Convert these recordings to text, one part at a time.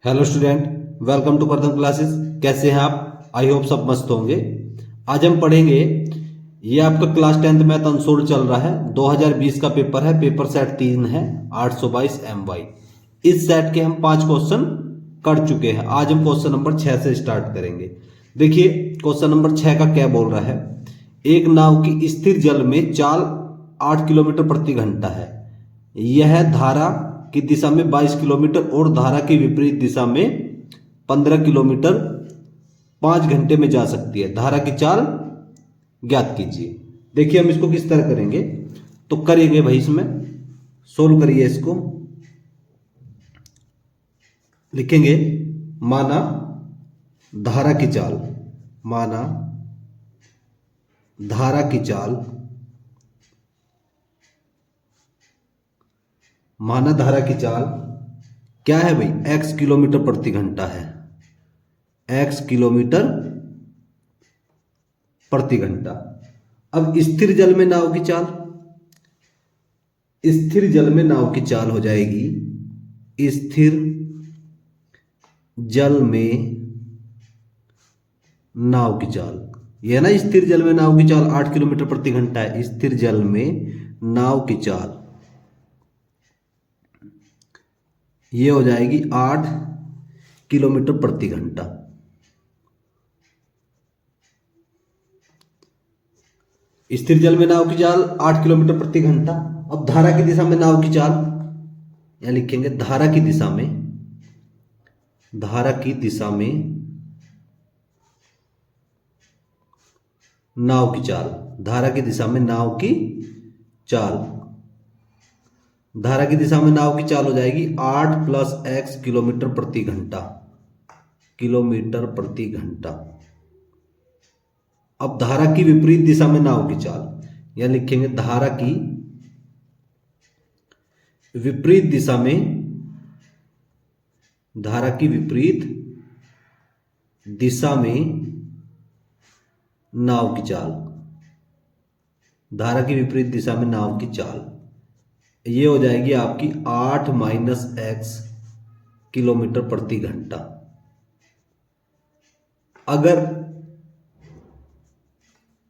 Hello student, welcome to प्रथम classes. कैसे हैं आप? आई होप सब मस्त होंगे। आज हम पढ़ेंगे, ये आपका क्लास 10th मैथ अनसोल्ड चल रहा है। 2020 का पेपर है, पेपर सेट 3 है, 822 MY। इस सेट के हम 5 क्वेश्चन कर चुके हैं। आज हम क्वेश्चन नंबर 6 से स्टार्ट करेंगे। देखिए क्वेश्चन नंबर 6 का क्या बोल रहा है। एक नाव की स्थिर जल में चाल 8 किलोमीटर प्रति घंटा है। यह धारा की दिशा में 22 किलोमीटर और धारा की विपरीत दिशा में 15 किलोमीटर 5 घंटे में जा सकती है। धारा की चाल ज्ञात कीजिए। देखिए हम इसको किस तरह करेंगे, तो करेंगे भाई, इसमें सोल्व करिए। इसको लिखेंगे माना धारा की चाल, माना धारा की चाल, माना धारा की चाल क्या है भाई, x किलोमीटर प्रति घंटा है, x किलोमीटर प्रति घंटा। अब स्थिर जल में नाव की चाल, स्थिर जल में नाव की चाल हो जाएगी, स्थिर जल में नाव की चाल, यह ना स्थिर जल में नाव की चाल 8 किलोमीटर प्रति घंटा है। स्थिर जल में नाव की चाल ये हो जाएगी 8 किलोमीटर प्रति घंटा। स्थिर जल में नाव की चाल 8 किलोमीटर प्रति घंटा। अब धारा की दिशा में नाव की चाल, यहां लिखेंगे धारा की दिशा में, धारा की दिशा में नाव की चाल, धारा की दिशा में नाव की चाल, धारा की दिशा में नाव की चाल हो जाएगी 8 + x किलोमीटर प्रति घंटा, किलोमीटर प्रति घंटा। अब धारा की विपरीत दिशा में नाव की चाल, यह लिखेंगे धारा की विपरीत दिशा में, धारा की विपरीत दिशा में नाव की चाल, धारा की विपरीत दिशा में नाव की चाल ये हो जाएगी आपकी 8 - x किलोमीटर प्रति घंटा। अगर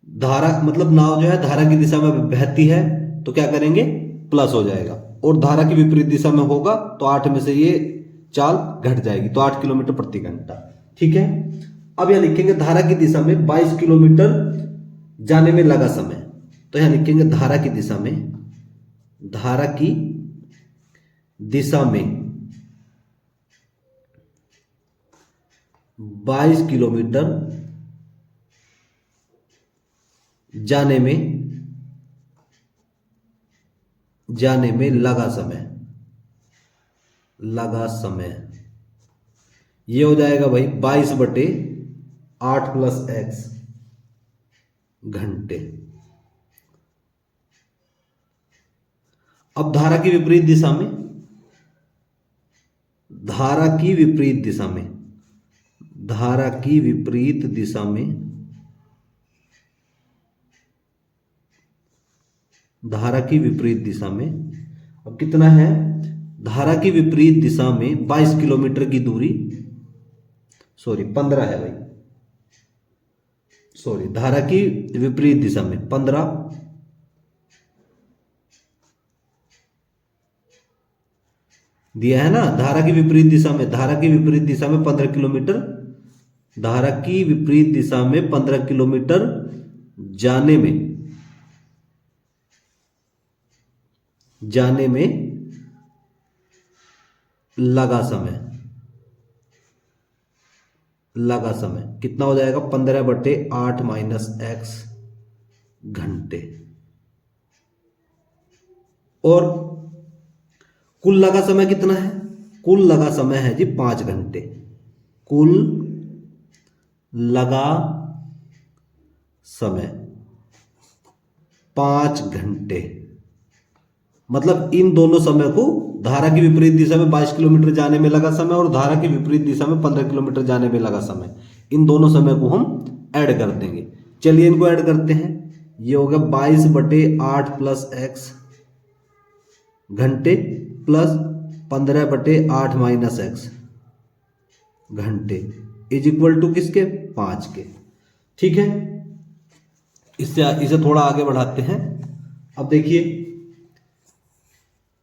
धारा मतलब नाव जो है धारा की दिशा में बहती है तो क्या करेंगे, प्लस हो जाएगा, और धारा की विपरीत दिशा में होगा तो 8 में से ये चाल घट जाएगी, तो 8 किलोमीटर प्रति घंटा। ठीक है। अब यहां लिखेंगे धारा की दिशा में 22 किलोमीटर जाने में लगा समय, तो यहां लिखेंगे धारा की दिशा में, धारा की दिशा में 22 किलोमीटर जाने में लगा समय, लगा समय ये हो जाएगा भाई 22/8 + x घंटे। अब धारा की विपरीत दिशा में, धारा की विपरीत दिशा में, धारा की विपरीत दिशा में, धारा की विपरीत दिशा में अब कितना है, धारा की विपरीत दिशा में 22 किलोमीटर की दूरी, सॉरी 15 है भाई, सॉरी धारा की विपरीत दिशा में 15 दिया है ना। धारा की विपरीत दिशा में, धारा की विपरीत दिशा में 15 किलोमीटर, धारा की विपरीत दिशा में 15 किलोमीटर जाने में, जाने में लगा समय, लगा समय कितना हो जाएगा, 15/8 - x घंटे। और कुल लगा समय कितना है, कुल लगा समय है जी 5 घंटे, कुल लगा समय 5 घंटे। मतलब इन दोनों समय को, धारा की विपरीत दिशा में 22 किलोमीटर जाने में लगा समय और धारा की विपरीत दिशा में 15 किलोमीटर जाने में लगा समय, इन दोनों समय को हम ऐड कर देंगे। चलिए इनको ऐड करते हैं। ये होगा 22/8 + x घंटे प्लस 15/8 - x घंटे इज इक्वल टू किसके, 5 के। ठीक है, इसे थोड़ा आगे बढ़ाते हैं। अब देखिए,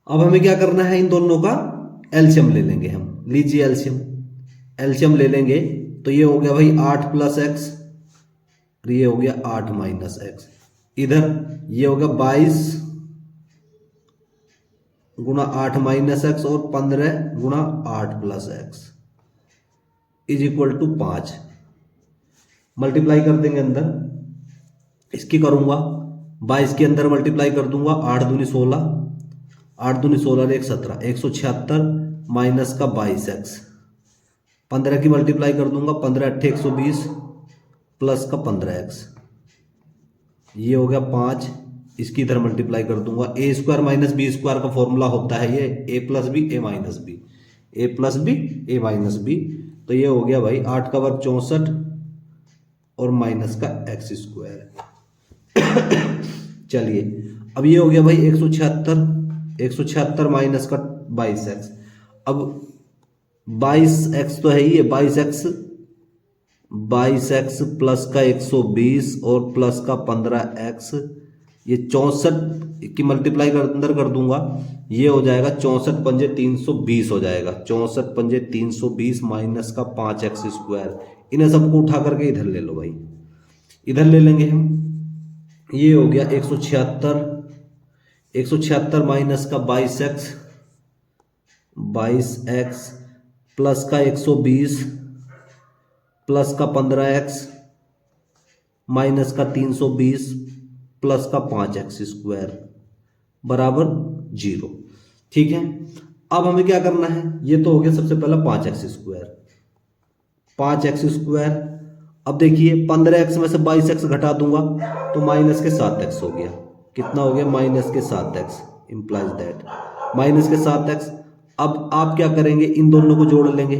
अब हमें क्या करना है, इन दोनों का एलसीएम ले लेंगे हम। लीजिए एलसीएम, एलसीएम ले लेंगे तो ये हो गया भाई 8 प्लस एक्स, ये हो गया 8 माइनस एक्स। इधर ये हो गया 22 गुणा 8 माइनस एक्स और 15 गुणा 8 plus X is equal to 5। Multiply कर देंगे अंदर, इसकी करूंगा 22 के अंदर मल्टीप्लाई कर दूंगा, 8 दूनी 16, 8 दूनी 16 एक 17, 176 माइनस का 22x, 15 की मल्टीप्लाई कर दूंगा, 15 अट्ठे 120 प्लस का 15x, ये हो गया 5। इसकी इधर मल्टीप्लाई कर दूंगा, ए स्क्वायर माइनस बी स्क्वायर का फॉर्मूला होता है ये ए प्लस बी ए माइनस बी, ए प्लस बी ए माइनस बी। तो ये हो गया भाई 8 का वर्ग 64 और माइनस का एक्स स्क्वायर। चलिए, अब ये हो गया भाई 176 माइनस का 22x। अब 22x तो है ही है, 22x प्लस का 120 और प्लस का 15x, ये 64 की मल्टीप्लाई अंदर कर दूंगा, ये हो जाएगा 64 पंजे 320 हो जाएगा, 64 पंजे 320 माइनस का 5x स्क्वायर। इन्हें सबको उठा करके इधर ले लो भाई, इधर ले लेंगे हम। ये हो गया 176 माइनस का 22x प्लस का 120 प्लस का 15x माइनस का 320 प्लस का 5x स्क्वायर बराबर 0। ठीक है, अब हमें क्या करना है, ये तो हो गया सबसे पहला 5x स्क्वायर, 5x स्क्वायर। अब देखिए 15x में से 22x घटा दूंगा तो माइनस के 7x हो गया, कितना हो गया, माइनस के 7x, इंप्लाइज दैट माइनस के 7x। अब आप क्या करेंगे, इन दोनों को जोड़ लेंगे,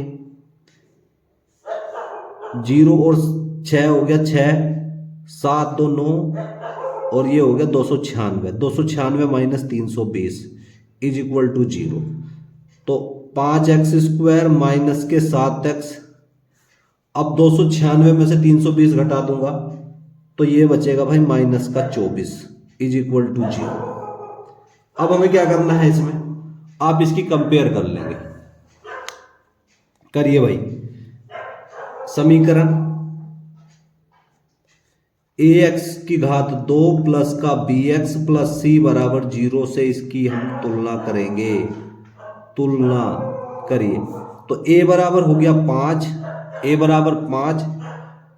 0 और 6 हो गया 6, 7 2 9 और ये हो गया 296, 296 माइनस 320 इज इक्वल टू 0। तो 5x स्क्वायर माइनस के 7x, अब 296 में से 320 घटा दूंगा तो ये बचेगा भाई माइनस का 24 इज इक्वल टू 0। अब हमें क्या करना है, इसमें आप इसकी कंपेयर कर लेंगे। करिए भाई, समीकरण ax की घात 2 प्लस का bx प्लस c बराबर 0 से इसकी हम तुलना करेंगे। तुलना करिए तो a बराबर हो गया 5, a बराबर 5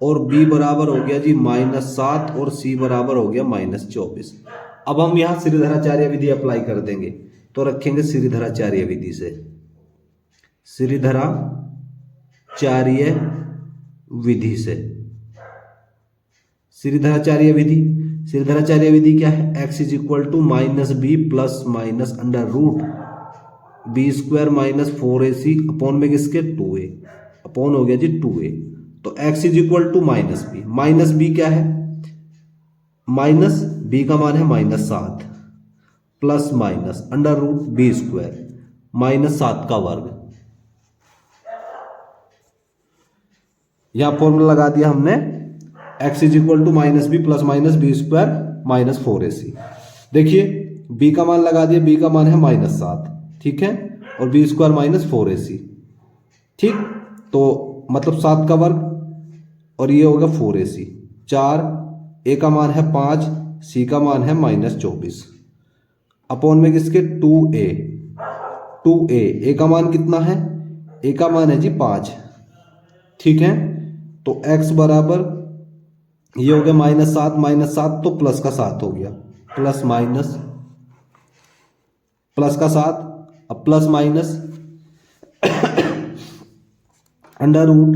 और b बराबर हो गया जी -7 और c बराबर हो गया -24। अब हम यहां श्रीधराचार्य विधि अप्लाई कर देंगे, तो रखेंगे श्रीधराचार्य विधि से, श्रीधराचार्य विधि से। श्रीधराचार्य विधि, श्रीधराचार्य विधि क्या है, x is equal to minus B plus minus under root B square minus 4ac upon में किसके 2a, अपॉन हो गया जी 2a। तो x is equal to minus B क्या है, माइनस बी का मान है -7 plus minus under root B square -7 का वर्ग। यहां फॉर्मूला लगा दिया हमने, x is equal to minus B plus minus B square minus 4ac। देखिए b का मान लगा दिया, b का मान है -7, ठीक है, और बी स्क्वायर -4ac, ठीक। तो मतलब 7 का वर्ग और ये होगा 4ac, 4, a का मान है 5, c का मान है -24 अपॉन में किसके 2a, a का मान कितना है, a का मान है जी 5, ठीक है। तो x बराबर ये हो गया -7 तो प्लस का 7 हो गया, प्लस माइनस प्लस का 7, अब प्लस माइनस अंडर रूट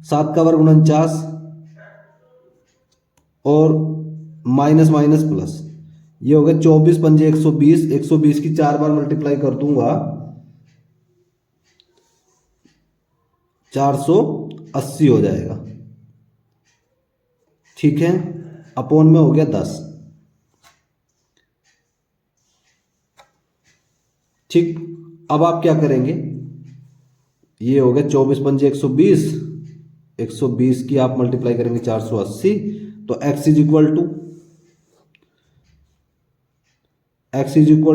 7 का वर्ग 49 और माइनस माइनस प्लस, ये हो गया 24 पंजे 120, 120 की 4 बार मल्टीप्लाई कर दूंगा 480 हो जाएगा, ठीक है, अपॉन में हो गया 10, ठीक। अब आप क्या करेंगे, ये हो गया 24 पंजे 120, 120 की आप मल्टीप्लाई करेंगे 480, तो x is equal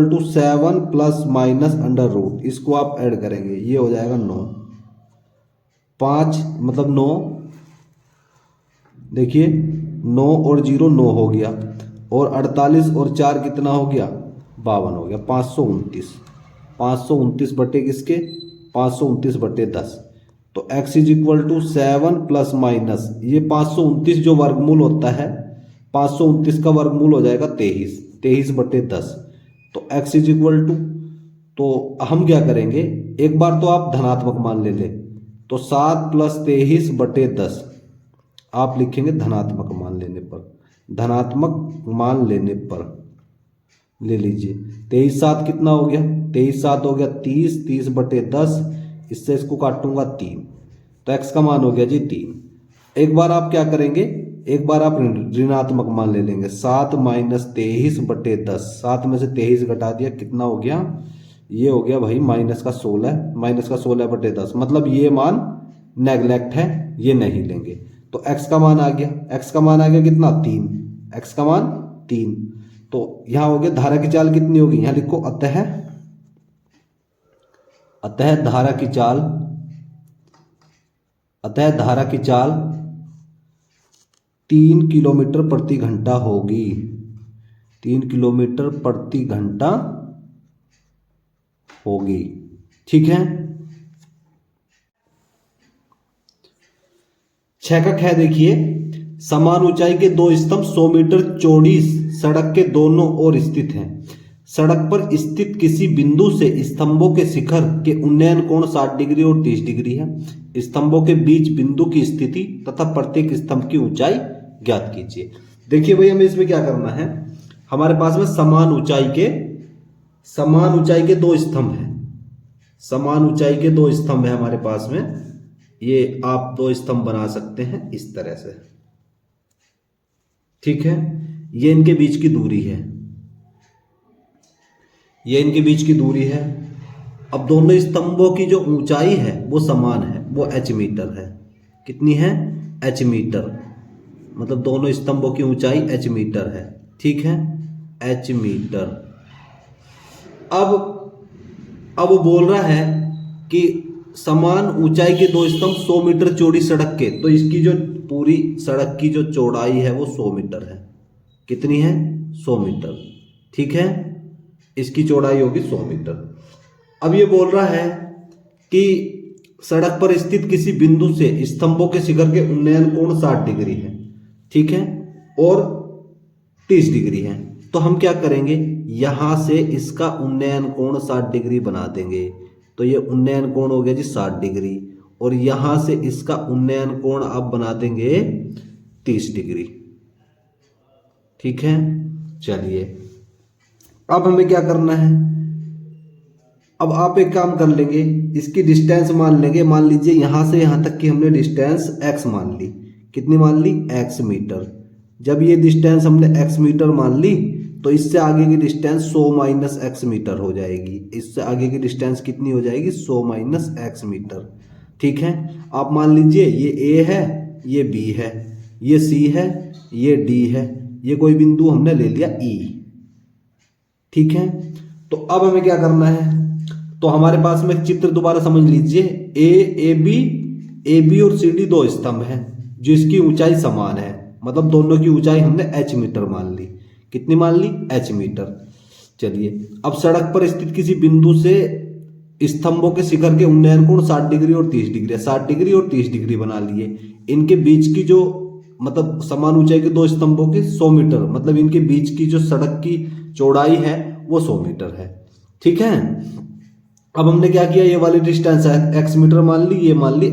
to 7 plus minus under root, इसको आप ऐड करेंगे, ये हो जाएगा 9, 5 मतलब 9, देखिए 9 और 0 9 हो गया, और 48 और 4 कितना हो गया 52 हो गया, 529, 529 बटे किसके 529 बटे 10, तो x is equal to 7 plus minus ये 529 जो वर्गमूल होता है 529 का वर्गमूल हो जाएगा 23, 23 बटे 10, तो x इज इक्वल टू, तो हम क्या करेंगे एक बार तो आप धनात्मक मान ले लें, तो 7 प्लस 23 बटे 10 आप लिखेंगे धनात्मक मान लेने पर, धनात्मक मान लेने पर ले लीजिए, 23 7 कितना हो गया 23 7 हो गया 30, 30 बटे 10, इससे इसको काटूंगा 3, तो x का मान हो गया जी 3। एक बार आप क्या करेंगे, एक बार आप ऋणात्मक मान ले लेंगे, 7 माइनस 23 बटे 10, 7 में से 23 घटा दिया कितना हो गया, ये हो गया भाई माइनस का 16, माइनस का 16 बटे 10, मतलब ये मान नेग्लेक्ट है, ये नहीं लेंगे, तो x का मान आ गया, x का मान आ गया कितना 3, x का मान 3, तो यहां हो गया धारा की चाल कितनी होगी, यहां लिखो अतः धारा की चाल, अतः धारा की चाल 3 किलोमीटर प्रति घंटा होगी, 3 किलोमीटर प्रति घंटा होगी, ठीक है। 6 का ख देखिए, समान ऊंचाई के दो स्तंभ 100 मीटर चौड़ी सड़क के दोनों ओर स्थित हैं। सड़क पर स्थित किसी बिंदु से स्तंभों के शिखर के उन्नयन कोण 60 डिग्री और 30 डिग्री है। स्तंभों के बीच बिंदु की स्थिति तथा प्रत्येक स्तंभ की ऊंचाई ज्ञात कीजिए। देखिए भाई हमें इसमें क्या करना है, हमारे पास में समान ऊंचाई के दो स्तंभ हैं, समान ऊंचाई के दो स्तंभ है हमारे पास में, ये आप दो स्तंभ बना सकते हैं इस तरह से, ठीक है। ये इनके बीच की दूरी है, ये इनके बीच की दूरी है। अब दोनों स्तंभों की जो ऊंचाई है वो समान है, वो h मीटर है। कितनी है h मीटर, मतलब दोनों स्तंभों की ऊंचाई h मीटर है, ठीक है h मीटर। अब वो बोल रहा है कि समान ऊंचाई के दो स्तंभ 100 मीटर चौड़ी सड़क के, तो इसकी जो पूरी सड़क की जो चौड़ाई है वो 100 मीटर है। कितनी है 100 मीटर, ठीक है, इसकी चौड़ाई होगी 100 मीटर। अब ये बोल रहा है कि सड़क पर स्थित किसी बिंदु से स्तंभों के शिखर के उन्नयन कोण 60 डिग्री है, ठीक है, और 30 डिग्री है। तो हम क्या करेंगे, यहां से इसका उन्नयन कोण 60 डिग्री बना देंगे, तो ये उन्नयन कोण हो गया जी 60 डिग्री, और यहां से इसका उन्नयन कोण आप बना देंगे 30 डिग्री, ठीक है। चलिए अब हमें क्या करना है, अब आप एक काम कर लेंगे, इसकी डिस्टेंस मान लेंगे, मान लीजिए यहां से यहां तक की हमने डिस्टेंस x मान ली। कितनी मान ली, x मीटर। जब ये डिस्टेंस हमने x मीटर मान ली तो इससे आगे की डिस्टेंस 100 माइनस x मीटर हो जाएगी। इससे आगे की डिस्टेंस कितनी हो जाएगी, 100 माइनस x मीटर, ठीक है। आप मान लीजिए ये a है, ये b है, ये c है, ये d है, ये कोई बिंदु हमने ले लिया e, ठीक है। तो अब हमें क्या करना है, तो हमारे पास में चित्र दोबारा समझ लीजिए, ए बी और सी डी दो स्तंभ हैं जिसकी ऊंचाई समान है, मतलब दोनों की ऊंचाई हमने h मीटर मान ली। कितनी मान ली, h मीटर। चलिए अब सड़क पर स्थित किसी बिंदु से स्तंभों के शिखर के उन्नयन कोण 60 डिग्री और 30 डिग्री है, 60 डिग्री और 30 डिग्री बना लिए। इनके बीच की जो मतलब समान ऊंचाई के दो स्तंभों के 100 मीटर, मतलब इनके बीच की जो सड़क की चौड़ाई है वो 100 मीटर है, ठीक है। अब हमने क्या किया, ये वाली डिस्टेंस है x मीटर मान ली, ये मान ली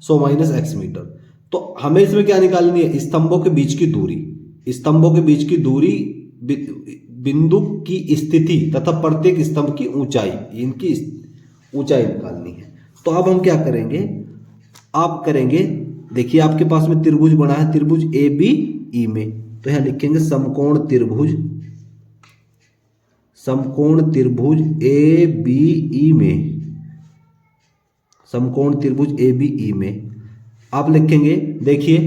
100 माइनस x मीटर। तो हमें इसमें क्या निकालनी है, स्तंभों के बीच की दूरी, स्तंभों के बीच की दूरी, बिंदु की स्थिति तथा प्रत्येक स्तंभ की ऊंचाई, इनकी ऊंचाई निकालनी है। तो अब हम क्या करेंगे, आप करेंगे, देखिए आपके पास में त्रिभुज बना है, त्रिभुज ए बी ई में, तो यहां लिखेंगे समकोण त्रिभुज, समकोण त्रिभुज ए बी ई में, समकोण त्रिभुज ए बी ई में आप लिखेंगे, देखिए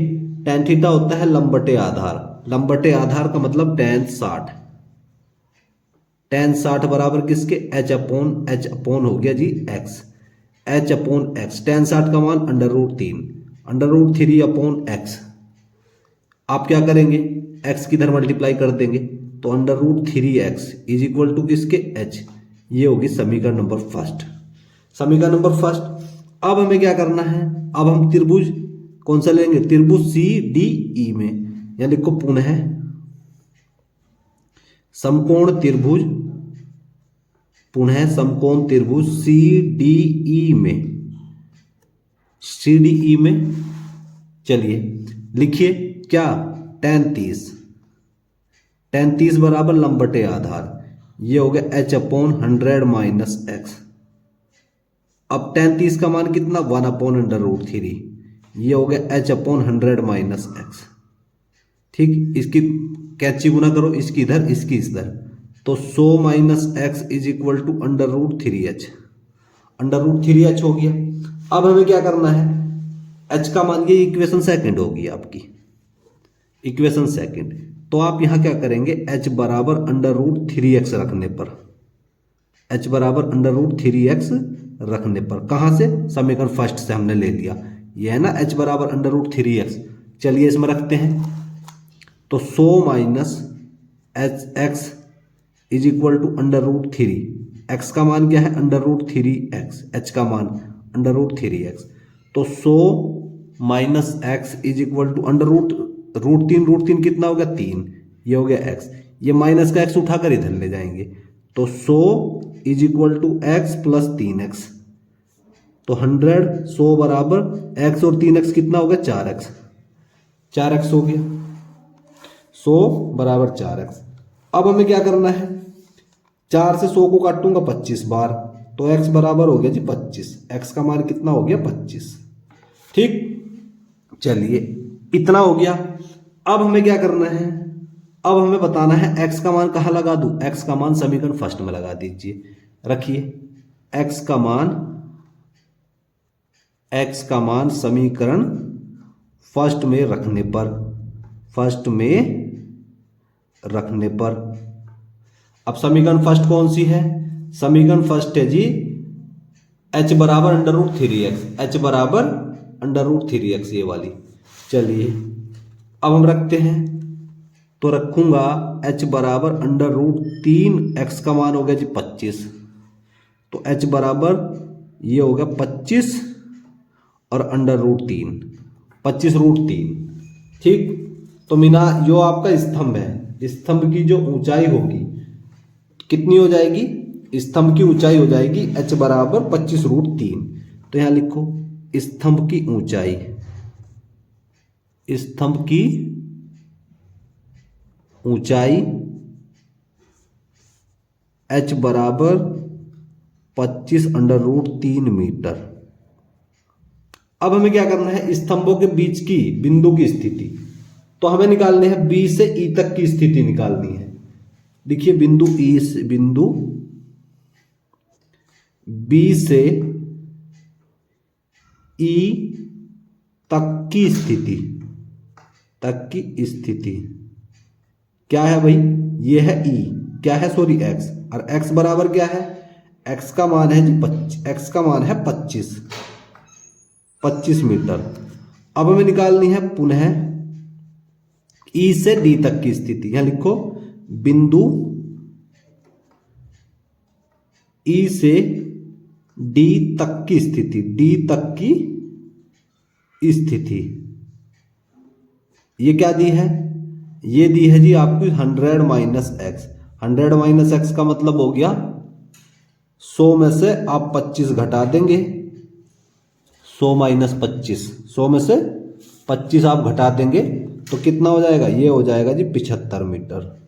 tan थीटा होता है लंब बटे आधार, लंब बटे आधार का मतलब tan 60, tan 60 बराबर किसके, h अपॉन हो गया जी x, h upon x, tan 60 का मान √3 अपॉन x। आप क्या करेंगे, x की इधर मल्टीप्लाई कर देंगे तो √3x इज इक्वल टू किसके, h। ये होगी समीकरण नंबर फर्स्ट, समीकरण नंबर फर्स्ट। अब हमें क्या करना है, अब हम त्रिभुज कौन सा लेंगे, त्रिभुज सी डी ई में, या लिखो पुनः समकोण त्रिभुज, पुनः समकोण त्रिभुज सी डी ई में, सी डी ई में चलिए लिखिए क्या, tan 30 बराबर लंब बटे आधार, ये हो गया h अपॉन 100 माइनस x। अब tan 30 का मान कितना, 1 अपॉन √3, ये हो गया h अपॉन 100 माइनस x। ठीक, इसकी कैची गुना करो, इसकी इधर इसकी इधर, तो 100 minus x is equal to √3h, √3h हो गया। अब हमें क्या करना है, h का मान, ये इक्वेशन सेकंड होगी आपकी, इक्वेशन सेकंड। तो आप यहां क्या करेंगे, h बराबर √3x रखने पर, h बराबर √3x रखने पर, कहां से, समीकरण फर्स्ट से हमने ले लिया, ये है ना h बराबर √3x। चलिए इसमें रखते हैं, तो 100 minus x is equal to √3, x का मान क्या है, √3x, h का मान √3x, तो 100 minus x is equal to √3 कितना हो गया, 3, ये हो गया x, ये माइनस का x उठाकर इधर ले जाएंगे, तो 100 is equal to x plus 3x, तो 100 बराबर x और 3x कितना हो गया, 4x हो गया, 100 बराबर 4x। अब हमें क्या करना है, 4 से 100 को काटूंगा 25 बार, तो x बराबर हो गया जी 25, x का मान कितना हो गया, 25। ठीक, चलिए इतना हो गया। अब हमें क्या करना है, अब हमें बताना है x का मान कहाँ लगा दूं, x का मान समीकरण फर्स्ट में लगा दीजिए, रखिए x का मान समीकरण फर्स्ट में रखने पर, अब समीकरण फर्स्ट कौन सी है, समीकरण फर्स्ट है जी h बराबर √3x, h बराबर √3x, ये वाली। चलिए अब हम रखते हैं, तो रखूंगा h बराबर √3x का मान हो गया जी 25, तो h बराबर ये हो गया 25 और √3, 25√3। ठीक, तो मीना जो आपका स्तंभ है, स्तंभ की जो ऊंचाई होगी कितनी हो जाएगी, स्तंभ की ऊंचाई हो जाएगी h बराबर 25√3। तो यहां लिखो स्तंभ की ऊंचाई, h बराबर 25√3 मीटर। अब हमें क्या करना है, स्तंभों के बीच की बिंदु की स्थिति, तो हमें निकालने हैं B से E तक की स्थिति निकालनी है। देखिए बिंदु B से E तक की स्थिति क्या है भाई, ये है E, क्या है सॉरी x, और x बराबर क्या है, x का मान है जी 25 मीटर। अब हमें निकालनी है पुनः E से D तक की स्थिति, यहां लिखो बिंदु E से D तक की स्थिति, ये क्या दी है, ये दी है जी आपकी 100 माइनस x। 100 माइनस x का मतलब हो गया 100 में से आप 25 घटा देंगे, 100 माइनस 25, 100 में से 25 आप घटा देंगे तो कितना हो जाएगा, ये हो जाएगा जी 75 मीटर।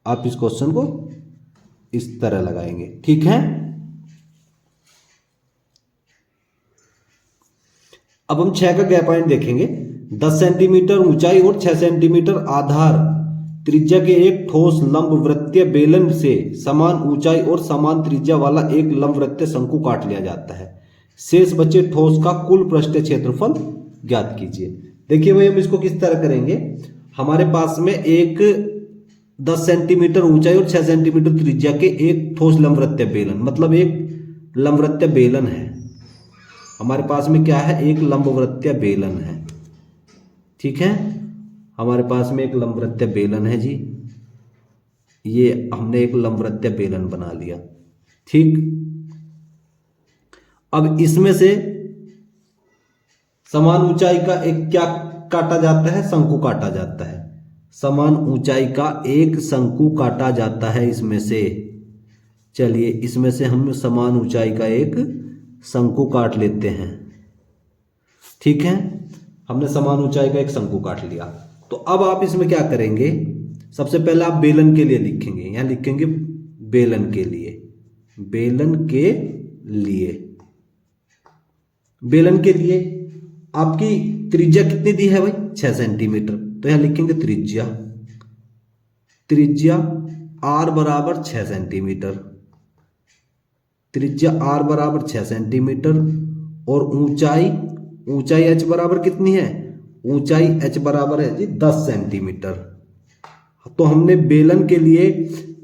आप इस क्वेश्चन को इस तरह लगाएंगे, ठीक है। अब हम 6 का गैप पॉइंट देखेंगे। 10 सेंटीमीटर ऊंचाई और 6 सेंटीमीटर आधार त्रिज्या के एक ठोस लंबवृत्तीय बेलन से समान ऊंचाई और समान त्रिज्या वाला एक लंबवृत्तीय शंकु काट लिया जाता है। शेष बचे ठोस का कुल पृष्ठीय क्षेत्रफल ज्ञात कीजिए। देखिए भाई हम इसको किस तरह करेंगे, हमारे पास में एक 10 सेंटीमीटर ऊंचाई और 6 सेंटीमीटर त्रिज्या के एक ठोस लंबवृत्तीय बेलन, मतलब एक लंबवृत्तीय बेलन है हमारे पास में, क्या है, एक लंबवृत्तीय बेलन है। ठीक है, हमारे पास में एक लंबवृत्तीय बेलन है जी, ये हमने एक लंबवृत्तीय बेलन बना लिया। ठीक, अब इसमें से समान ऊंचाई का एक क्या काटा जाता है, शंकु काटा जाता है। समान ऊंचाई का एक शंकु काटा जाता है इसमें से। चलिए इसमें से हम समान ऊंचाई का एक शंकु काट लेते हैं। ठीक है, हमने समान ऊंचाई का एक शंकु काट लिया। तो अब आप इसमें क्या करेंगे, सबसे पहले आप बेलन के लिए लिखेंगे, यहां लिखेंगे बेलन के लिए, बेलन के लिए, बेलन के लिए आपकी त्रिज्या कितनी दी है भाई, 6 सेंटीमीटर। तो यहां लिखेंगे त्रिज्या, त्रिज्या r बराबर 6 सेंटीमीटर, त्रिज्या r बराबर 6 सेंटीमीटर। और ऊंचाई, ऊंचाई h बराबर कितनी है, ऊंचाई h बराबर है जी 10 सेंटीमीटर। तो हमने बेलन के लिए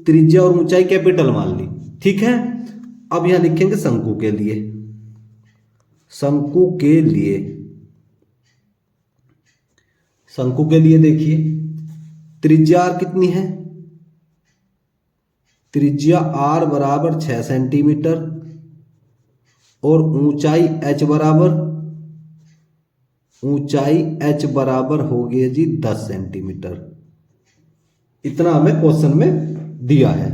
त्रिज्या और ऊंचाई कैपिटल मान ली। ठीक है, अब यहां लिखेंगे शंकु के लिए, शंकु के लिए, शंकु के लिए देखिए त्रिज्या r कितनी है, त्रिज्या r बराबर 6 सेंटीमीटर और ऊंचाई h बराबर, ऊंचाई h बराबर हो गई जी 10 सेंटीमीटर। इतना हमें क्वेश्चन में दिया है।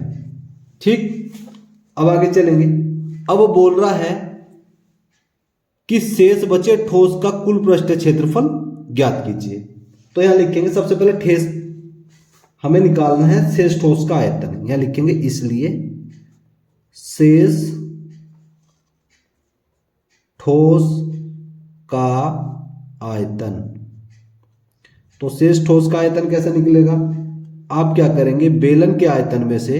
ठीक, अब आगे चलेंगे। अब वो बोल रहा है कि शेष बचे ठोस का कुल पृष्ठीय क्षेत्रफल ज्ञात कीजिए। तो यहां लिखेंगे सबसे पहले ठेस हमें निकालना है शेष ठोस का आयतन, यहां लिखेंगे इसलिए शेष ठोस का आयतन। तो शेष ठोस का आयतन कैसे निकलेगा, आप क्या करेंगे, बेलन के आयतन में से,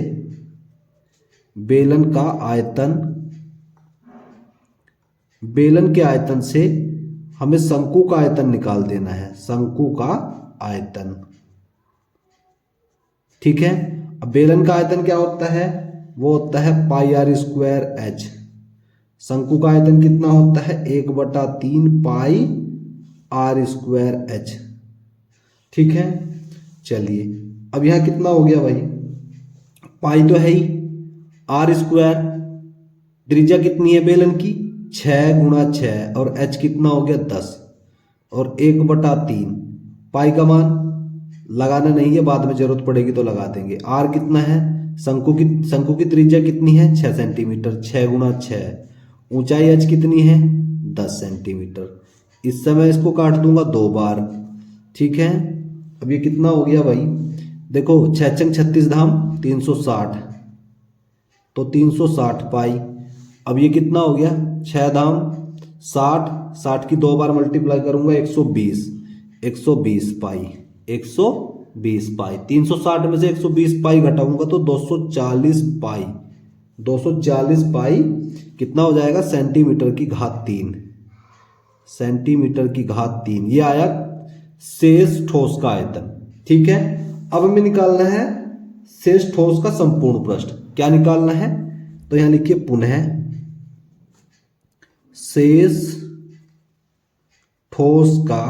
बेलन का आयतन, बेलन के आयतन से हमें शंकु का आयतन निकाल देना है, शंकु का आयतन। ठीक है, अब बेलन का आयतन क्या होता है, वो होता है पाई r स्क्वायर h। शंकु का आयतन कितना होता है, 1/3 पाई r स्क्वायर h। ठीक है, चलिए अब यहां कितना हो गया भाई, पाई तो है ही, r स्क्वायर, त्रिज्या कितनी है बेलन की, 6 × 6 और h कितना हो गया 10 और 1/3 पाई का मान लगाना नहीं है, बाद में जरूरत पड़ेगी तो लगा देंगे। r कितना है, शंकु की त्रिज्या कितनी है 6 सेंटीमीटर, 6 × 6, ऊंचाई h कितनी है 10 सेंटीमीटर। इस समय इसको काट दूंगा 2 बार। ठीक है, अब ये कितना हो गया भाई, देखो 6 × 36 धाम 360, तो 360 पाई। अब ये कितना हो गया, 6 धाम 60, 60 की 2 बार मल्टीप्लाई करूंगा 120, 120 पाई, 120 पाई। 360 में से 120 पाई घटाऊंगा तो 240 पाई, 240 पाई कितना हो जाएगा, सेंटीमीटर की घात 3, सेंटीमीटर की घात 3। ये आया शेष ठोस का आयतन। ठीक है, अब हमें निकालना है शेष ठोस का संपूर्ण पृष्ठ। क्या निकालना है, तो यहां लिखिए पुनः शेष ठोस का,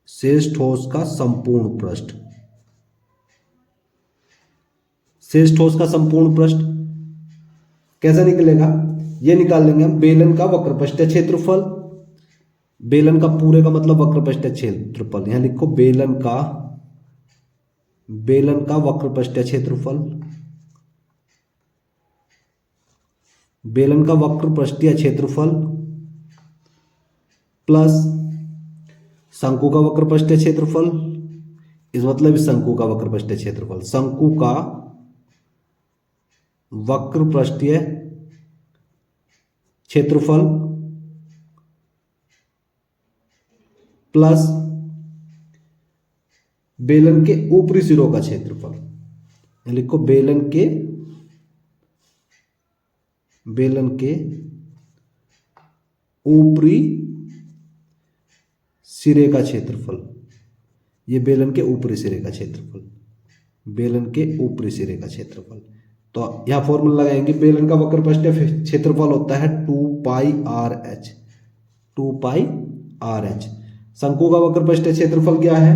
शेष ठोस का संपूर्ण पृष्ठ। शेष ठोस का संपूर्ण पृष्ठ कैसा निकलेगा, ये निकाल लेंगे हम बेलन का वक्रपृष्ठीय क्षेत्रफल, बेलन का पूरे का मतलब वक्रपृष्ठीय क्षेत्रफल। यहां लिखो बेलन का, बेलन का वक्रपृष्ठीय क्षेत्रफल, बेलन का वक्रपृष्ठीय क्षेत्रफल प्लस शंकु का वक्रपृष्ठीय क्षेत्रफल, इस मतलब शंकु का वक्रपृष्ठीय क्षेत्रफल, शंकु का वक्रपृष्ठीय क्षेत्रफल प्लस बेलन के ऊपरी सिरों का क्षेत्रफल। लिखो बेलन के, बेलन के ऊपरी सिरे का क्षेत्रफल, ये बेलन के ऊपरी सिरे का क्षेत्रफल, बेलन के ऊपरी सिरे का क्षेत्रफल। तो यह फॉर्मूला लगाएंगे, बेलन का वक्र पृष्ठीय क्षेत्रफल होता है 2πRh, 2πRh। शंकु का वक्र पृष्ठीय क्षेत्रफल क्या है,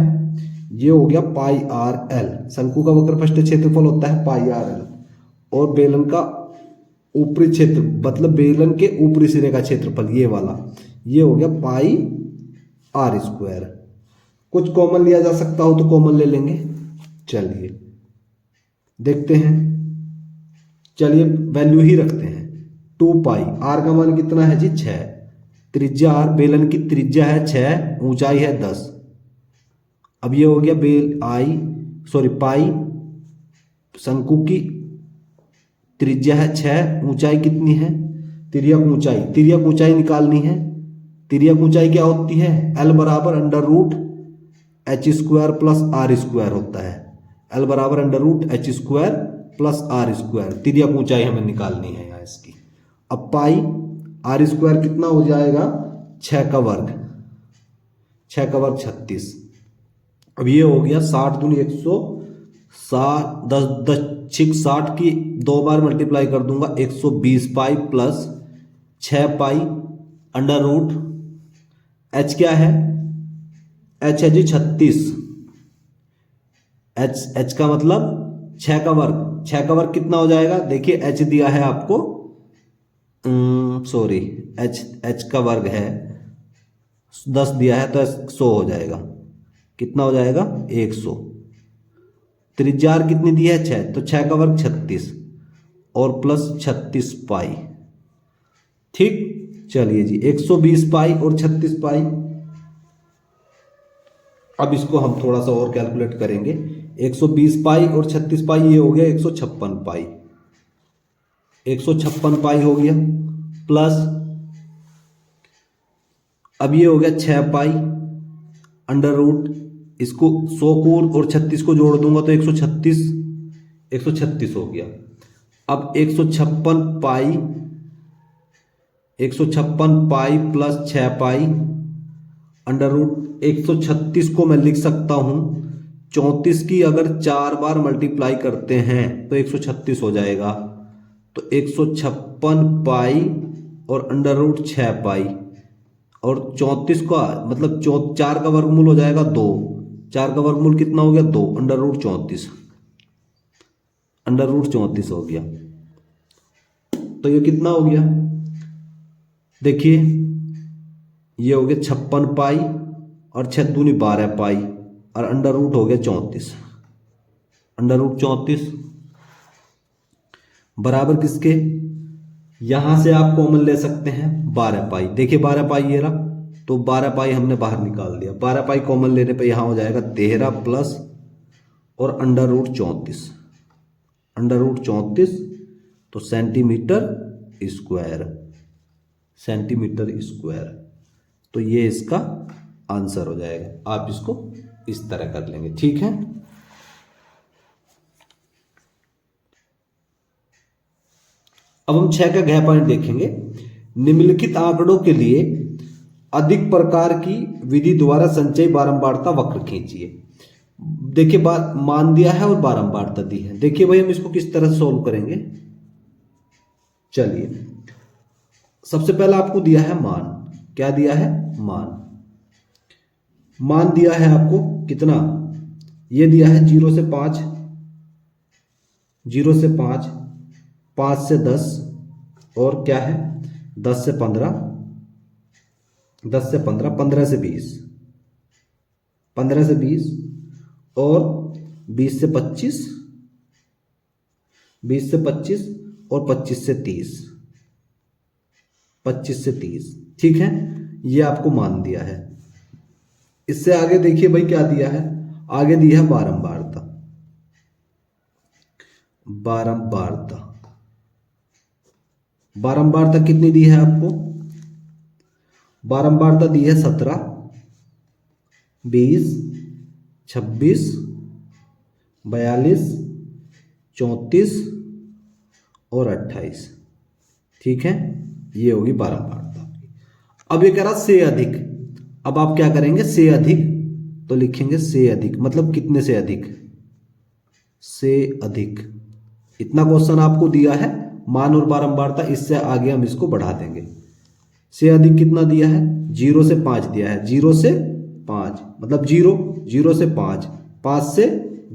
ये हो गया πRL, शंकु का वक्र पृष्ठीय क्षेत्रफल होता है πRL, और बेलन का ऊपरी क्षेत्र मतलब बेलन के ऊपरी सिरे का क्षेत्रफल ये वाला, ये हो गया πr²। कुछ कॉमन लिया जा सकता हो तो कॉमन ले लेंगे। चलिए देखते हैं, चलिए वैल्यू ही रखते हैं 2π। आर का मान कितना है जी 6, त्रिज्या आर, बेलन की त्रिज्या है 6, ऊंचाई है 10। अब ये हो गया पाई, शंकु की त्रिज्या है 6, ऊंचाई कितनी है, तिर्यक ऊंचाई निकालनी है। तिर्यक ऊंचाई क्या होती है, L बराबर √h² प्लस r² होता है। L बराबर √h² प्लस r², तिर्यक ऊंचाई हमें निकालनी है यहाँ इसकी। अब पाई r² कितना हो जाएगा, 6 का वर्ग 36। अब ये हो गया 60 दूनी 160, 10 60 की 2 बार मल्टीप्लाई कर दूंगा, 120 पाई प्लस 6 पाई √h क्या है, h है जी 36, h का मतलब 6 का वर्ग, 6 का वर्ग कितना हो जाएगा, देखिए h दिया है आपको, सॉरी h का वर्ग है 10 दिया है तो 100 हो जाएगा, कितना हो जाएगा 100। त्रिज्या कितनी दी है 6, तो 6 का वर्ग 36 और प्लस 36 पाई। ठीक, चलिए जी 120 पाई और 36 पाई। अब इसको हम थोड़ा सा और कैलकुलेट करेंगे, 120 पाई और 36 पाई, ये हो गया 156 पाई, 156 पाई हो गया, प्लस अब ये हो गया 6 पाई अंडर रूट, इसको 100 को और 36 को जोड़ दूंगा तो 136 हो गया। अब 156 pi plus 6 pi under root, 136 को मैं लिख सकता हूं 34 की अगर 4 बार मल्टीप्लाई करते हैं तो 136 हो जाएगा। तो 156 पाई और अंडर रूट 6 पाई और 34 का मतलब 4 का वर्गमूल हो जाएगा 2, 4 का वर्गमूल कितना हो गया 2, अंडर रूट 34 हो गया। तो ये कितना हो गया, देखिए ये हो गया 56 पाई और 6 दूनी 12 पाई और अंडर रूट हो गया 34, अंडर रूट 34 बराबर किसके, यहां से आप कॉमन ले सकते हैं 12 पाई। देखिए 12 पाई ये रहा, तो 12 पाई हमने बाहर निकाल दिया, 12 पाई कॉमन लेने पे यहां हो जाएगा 13 प्लस और अंडर रूट 34, तो सेंटीमीटर स्क्वायर। तो ये इसका आंसर हो जाएगा। आप इसको इस तरह कर लेंगे, ठीक है। अब हम 6 का गह पॉइंट देखेंगे। निम्नलिखित आंकड़ों के लिए अधिक प्रकार की विधि द्वारा संचयी बारंबारता वक्र खींचिए। देखिए बात मान दिया है और बारंबारता दी है। देखिए भाई हम इसको किस तरह सॉल्व करेंगे। चलिए सबसे पहला आपको दिया है मान, क्या दिया है मान दिया है आपको कितना, ये दिया है 0 से 5, 5 से 10 और क्या है 10 से 15, 15 से 20, 15 से 20 और 20 से 25, 20 से 25 और 25 से 30, 25 से 30, ठीक है। ये आपको मान दिया है। इससे आगे देखिए भाई क्या दिया है, आगे दिया है बारंबारता कितनी दी है आपको, बारंबारता दी है 17, 20, 26, 42, 34 और 28, ठीक है, ये होगी बारंबारता। अब ये कह रहा से अधिक, अब आप क्या करेंगे, से अधिक तो लिखेंगे से अधिक, मतलब कितने से अधिक, से अधिक। इतना क्वेश्चन आपको दिया है, मान और बारंबारता, इससे आगे हम इसको बढ़ा देंगे। से अधिक कितना दिया है, 0 से 5 दिया है, 0 से 5 मतलब 0, 0 से 5, 5 से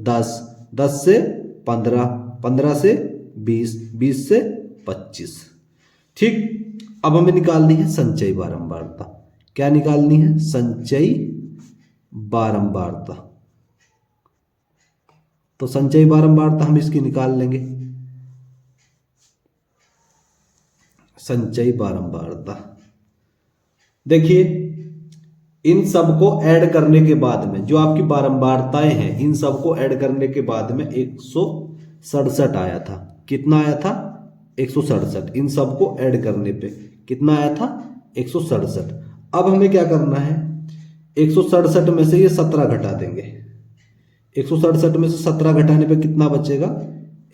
10, 10 से 15, 15 से 20, 20 से 25। ठीक, अब हमें निकालनी है संचयी बारंबारता। क्या निकालनी है, संचयी बारंबारता। तो संचयी बारंबारता हम इसकी निकाल लेंगे, संचयी बारंबारता। देखिए, इन सबको ऐड करने के बाद में जो आपकी बारंबारताएं हैं, इन सबको ऐड करने के बाद में 167 आया था। कितना आया था, 167। इन सबको ऐड करने पे कितना आया था, 167। अब हमें क्या करना है, 167 में से ये 17 घटा देंगे। 167 में से 17 घटाने पे कितना बचेगा,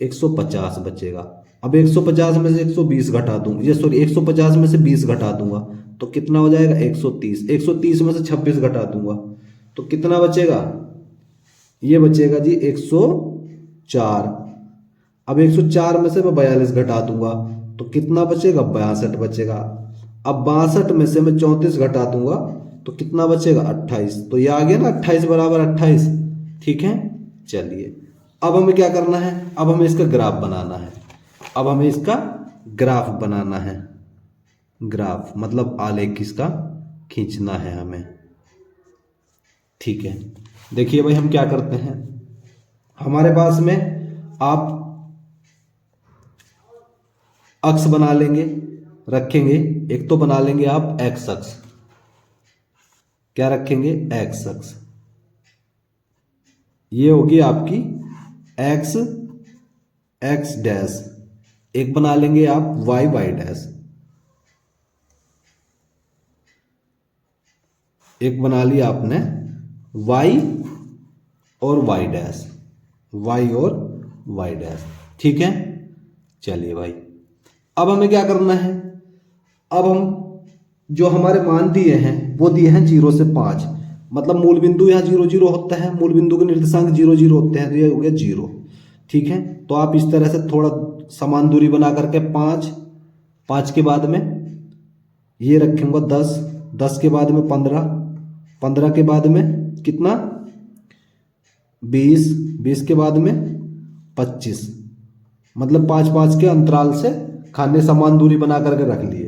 150 बचेगा। अब 150 में से 120 घटा दूंगा, ये सॉरी 150 में से 20 घटा दूंगा तो कितना हो जाएगा, 130। 130 में से 26 घटा दूंगा तो कितना बचेगा, ये बचेगा जी 104। अब 104 में से मैं 42 घटा दूंगा तो कितना बचेगा, 62 बचेगा। अब 62 में से मैं 34 घटा दूंगा तो कितना बचेगा, 28। तो ये आ गया ना 28 बराबर 28। ठीक है, चलिए अब हमें क्या करना है, अब हमें इसका ग्राफ बनाना है। अब हमें इसका ग्राफ बनाना है, ग्राफ मतलब आलेख इसका खींचना है हमें। ठीक है, देखिए भाई हम क्या करते हैं, हमारे पास में आप अक्ष बना लेंगे, रखेंगे। एक तो बना लेंगे आप एक्स अक्ष, क्या रखेंगे, एक्स अक्ष। ये होगी आपकी एक्स एक्स डैश। एक बना लेंगे आप वाई वाई डैश। एक बना लिया आपने वाई और वाई डैश, वाई और वाई डैश। ठीक है, चलिए भाई अब हमें क्या करना है, अब हम जो हमारे मान दिए हैं वो दिए हैं 0 से 5, मतलब मूल बिंदु यहाँ 0 0 होता है, मूल बिंदु के निर्देशांक 0 0 होते हैं, तो ये हो गया 0। ठीक है, तो आप इस तरह से थोड़ा समान दूरी बना करके 5, 5 के बाद में ये रखेंगे 10, 10 के बाद में 15, 15 के बाद में कितना, 20, 20 के बाद में 25, मतलब 5 5 के अंतराल से खाने समान दूरी बना करके रख लिए।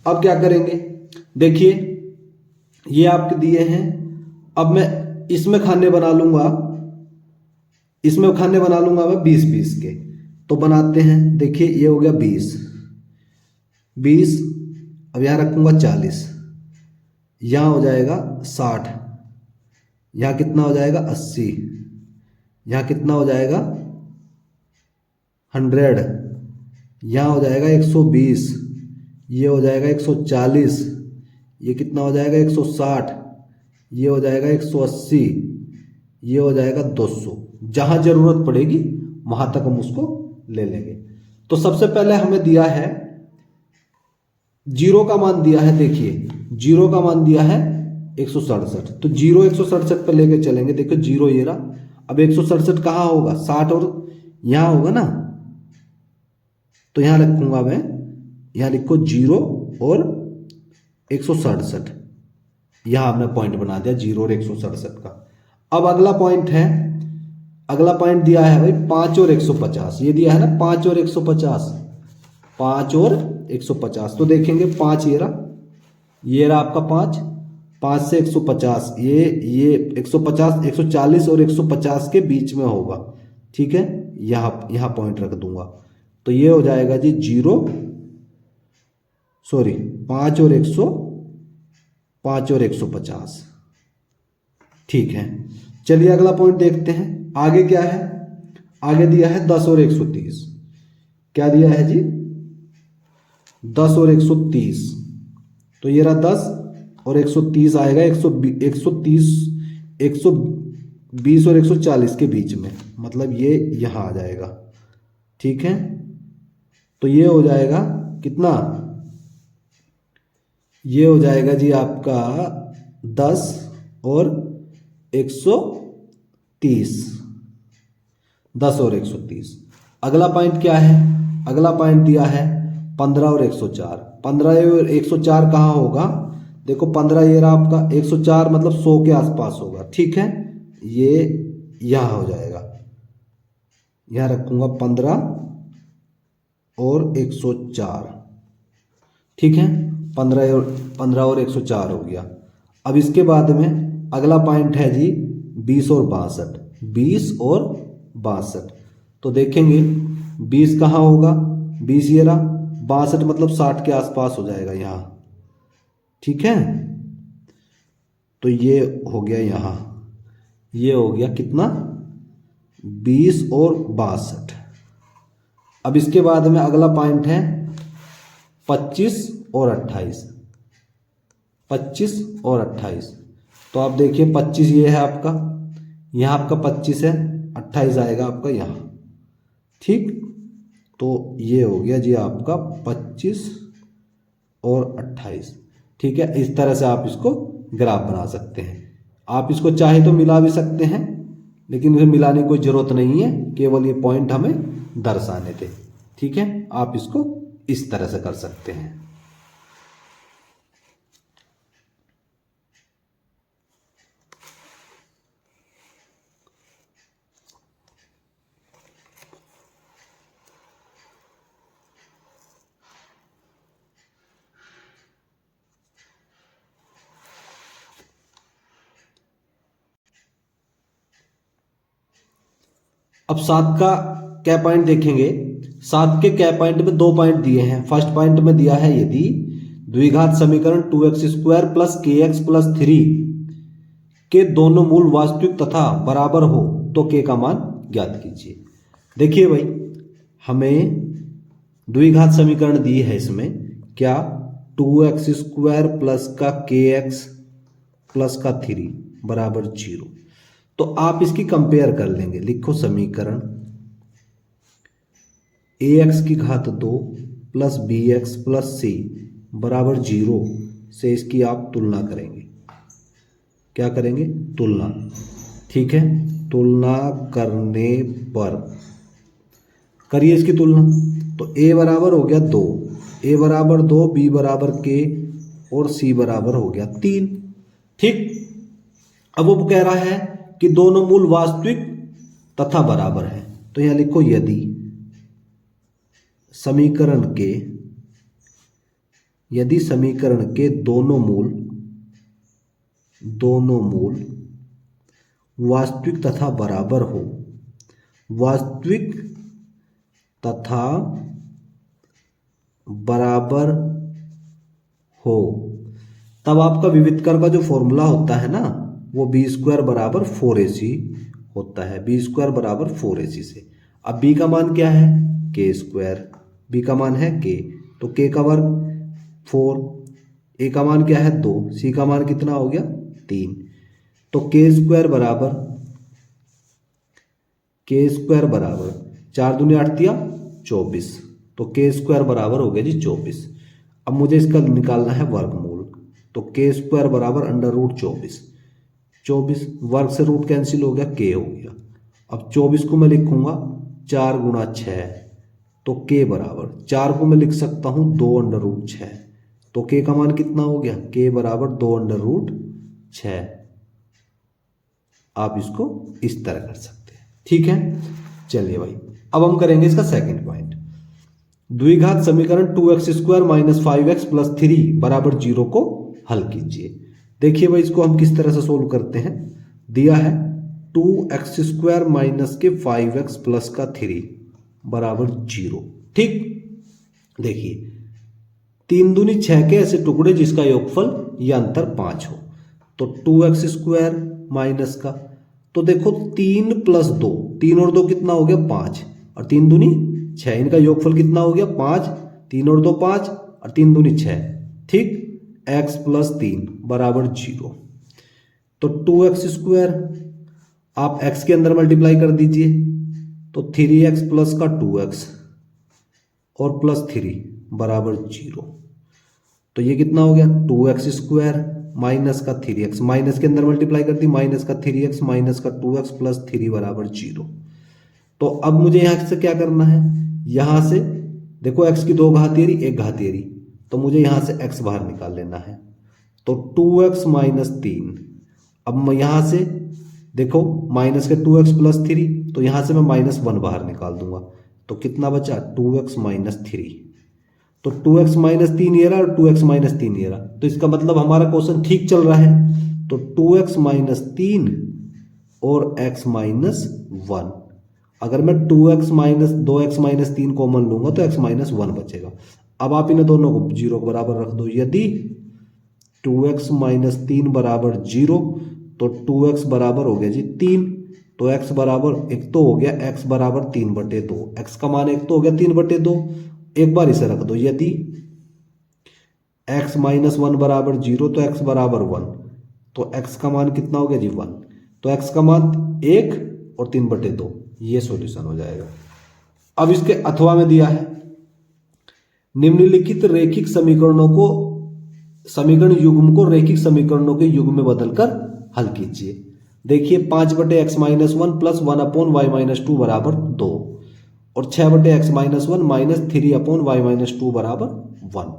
अब क्या करेंगे, देखिए ये आपके दिए हैं, अब मैं इसमें खाने बना लूंगा, इसमें खाने बना लूंगा मैं 20 20 के। तो बनाते हैं, देखिए ये हो गया 20 20, अब यहां रखूंगा 40, यहां हो जाएगा 60, यहां कितना हो जाएगा 80, यहां कितना हो जाएगा 100, यहां हो जाएगा 120, ये हो जाएगा 140, ये कितना हो जाएगा 160, ये हो जाएगा 180, ये हो जाएगा 200। जहां जरूरत पड़ेगी वहां तक हम उसको ले लेंगे। तो सबसे पहले हमें दिया है 0 का मान दिया है, देखिए 0 का मान दिया है 167, तो 0 167 पे लेके चलेंगे। देखो 0 ये रहा, अब 167 कहाँ होगा, 60 और यहां होगा ना, तो यहां रखूंगा मैं, यहां लिखो 0 और 167, यहां हमने पॉइंट बना दिया 0 और 167 का। अब अगला पॉइंट है, अगला पॉइंट दिया है भाई 5 और 150, ये दिया है ना 5 और 150, 5 और 150। तो देखेंगे 5 ये रहा आपका 5, 5 से 150, ये 150 140 और 150 के बीच में होगा। ठीक है, यहां पॉइंट रख दूंगा, तो ये हो जाएगा जी 0 सॉरी 5 और 150। ठीक है, चलिए अगला पॉइंट देखते हैं, आगे क्या है, आगे दिया है 10 और 130। क्या दिया है जी, 10 और 130, तो ये रहा 10 और 130 आएगा 130 120 और 140 के बीच में, मतलब ये यहां आ जाएगा। ठीक है, तो ये हो जाएगा कितना, ये हो जाएगा जी आपका 10 और 130, 10 और 130। अगला पॉइंट क्या है, अगला पॉइंट दिया है 15 और 104। 15 और 104 कहाँ होगा, देखो 15 ये रहा आपका, 104 मतलब 100 के आसपास होगा, ठीक है। ये यहाँ हो जाएगा, यहाँ रखूंगा 15 और 104, ठीक है। 15 और 104 हो गया। अब इसके बाद में अगला पॉइंट है जी 20 और 62, 20 और 62। तो देखेंगे 20 कहाँ होगा, 20 ये रहा, 62 मतलब 60 के आसपास हो जाएगा यहाँ, ठीक है। तो ये हो गया यहाँ, ये हो गया कितना, 20 और 62। अब इसके बाद में अगला पॉइंट है 25 और 28, 25 और 28। तो आप देखिए 25 ये है आपका, यहाँ आपका 25 है, 28 आएगा आपका यहाँ, ठीक। तो ये हो गया जी आपका 25 और 28, ठीक है। इस तरह से आप इसको ग्राफ बना सकते हैं। आप इसको चाहे तो मिला भी सकते हैं, लेकिन इसे मिलाने की कोई ज़रूरत नहीं है, केवल ये पॉइंट हमें दर्शाने थे, ठीक है। आप इसको इस तरह से कर सकते हैं। अब 7 का क्या पॉइंट देखेंगे। 7 के क्या पॉइंट में 2 पॉइंट दिए हैं। फर्स्ट पॉइंट में दिया है यदि द्विघात समीकरण 2x² प्लस kx प्लस 3 के दोनों मूल वास्तविक तथा बराबर हो तो k का मान ज्ञात कीजिए। देखिए भाई, हमें द्विघात समीकरण दी है, इसमें क्या 2x² प्लस का kx प्लस का 3 बराबर 0। तो आप इसकी कंपेयर कर लेंगे। लिखो समीकरण ax की घात 2 प्लस bx प्लस c बराबर 0 से इसकी आप तुलना करेंगे। क्या करेंगे, तुलना, ठीक है। तुलना करने पर करिए इसकी तुलना। तो a बराबर हो गया 2, a बराबर 2, b बराबर k और c बराबर हो गया 3, ठीक। अब वो कह रहा है कि दोनों मूल वास्तविक तथा बराबर है। तो यहां लिखो यदि समीकरण के दोनों मूल वास्तविक तथा बराबर हो, वास्तविक तथा बराबर हो, तब आपका विविधकर का जो फॉर्मूला होता है ना, वो b² बराबर 4ac होता है। b² बराबर 4ac से। अब b का मान क्या है, k², b का मान है k, तो k का वर्ग 4, a का मान क्या है 2, c का मान कितना हो गया 3। तो k² बराबर 4 दूनी 8 दिया 24, तो k² बराबर हो गया जी 24। अब मुझे इसका निकालना है वर्गमूल। तो k² बराबर √24, 24 वर्ग से रूट कैंसिल हो गया, k हो गया। अब 24 को मैं लिखूंगा 4 गुणा 6, तो k बराबर 4 को मैं लिख सकता हूं 2√6, तो k का मान कितना हो गया, k बराबर 2√6। आप इसको इस तरह कर सकते हैं, ठीक है। चलिए भाई, अब हम करेंगे इसका सेकंड पॉइंट। द्विघात समीकरण 2x² माइनस 5x प्लस 3 बराबर 0 को हल कीजिए। देखिए भाई, इसको हम किस तरह से सोल्व करते हैं। दिया है 2x² माइनस के 5x प्लस का 3 बराबर 0, ठीक। देखिए 3 दूनी 6 के ऐसे टुकड़े जिसका योगफल या अंतर 5 हो। तो 2x² माइनस का, तो देखो 3 प्लस 2, 3 और 2 कितना हो गया 5, और 3 दूनी 6, इनका योगफल कितना हो गया 5, 3 और 2 5 और 3 दूनी 6, ठीक। x प्लस 3 बराबर 0। तो 2x² आप x के अंदर मल्टीप्लाई कर दीजिए, तो 3x प्लस का 2x और प्लस 3 बराबर 0। तो ये कितना हो गया 2x² माइनस का 3x, माइनस के अंदर मल्टीप्लाई कर दी, माइनस का 3x माइनस का 2x प्लस 3 बराबर 0। तो अब मुझे यहां से क्या करना है, यहां से देखो x की 2 घातीय एक घातीय, तो मुझे यहां से x बाहर निकाल लेना है। तो 2x माइनस 3, अब मैं यहां से देखो माइनस के 2x प्लस 3, तो यहां से मैं -1 बाहर निकाल दूंगा, तो कितना बचा 2x माइनस 3। तो 2x माइनस 3 ये रहा और 2x माइनस 3 ये रहा, तो इसका मतलब हमारा क्वेश्चन ठीक चल रहा है। तो 2x माइनस 3 और x माइनस 1, अगर मैं 2x minus 2x minus 3 common लूंगा तो x माइनस 1 बचेगा। अब आप इन्हें दोनों को 0 के बराबर रख दो, यदि 2x माइनस 3 बराबर 0 तो 2x बराबर हो गया जी 3, तो x बराबर एक तो हो गया x बराबर 3/2, x का मान एक तो हो गया 3/2। एक बार इसे रख दो, यदि x माइनस 1 बराबर 0 तो x बराबर 1, तो x का मान कितना हो गया जी 1, तो x का मान 1 और 3/2, ये सॉल्यूशन हो जाएगा। अब इसके अथवा में दिया है निम्नलिखित रैखिक समीकरणों को, समीकरण युग्म को रैखिक समीकरणों के युग्म में बदलकर हल कीजिए। देखिए 5/x minus 1 plus 1/y minus 2 बराबर 2 और 6/x minus 1 minus 3/y minus 2 बराबर 1।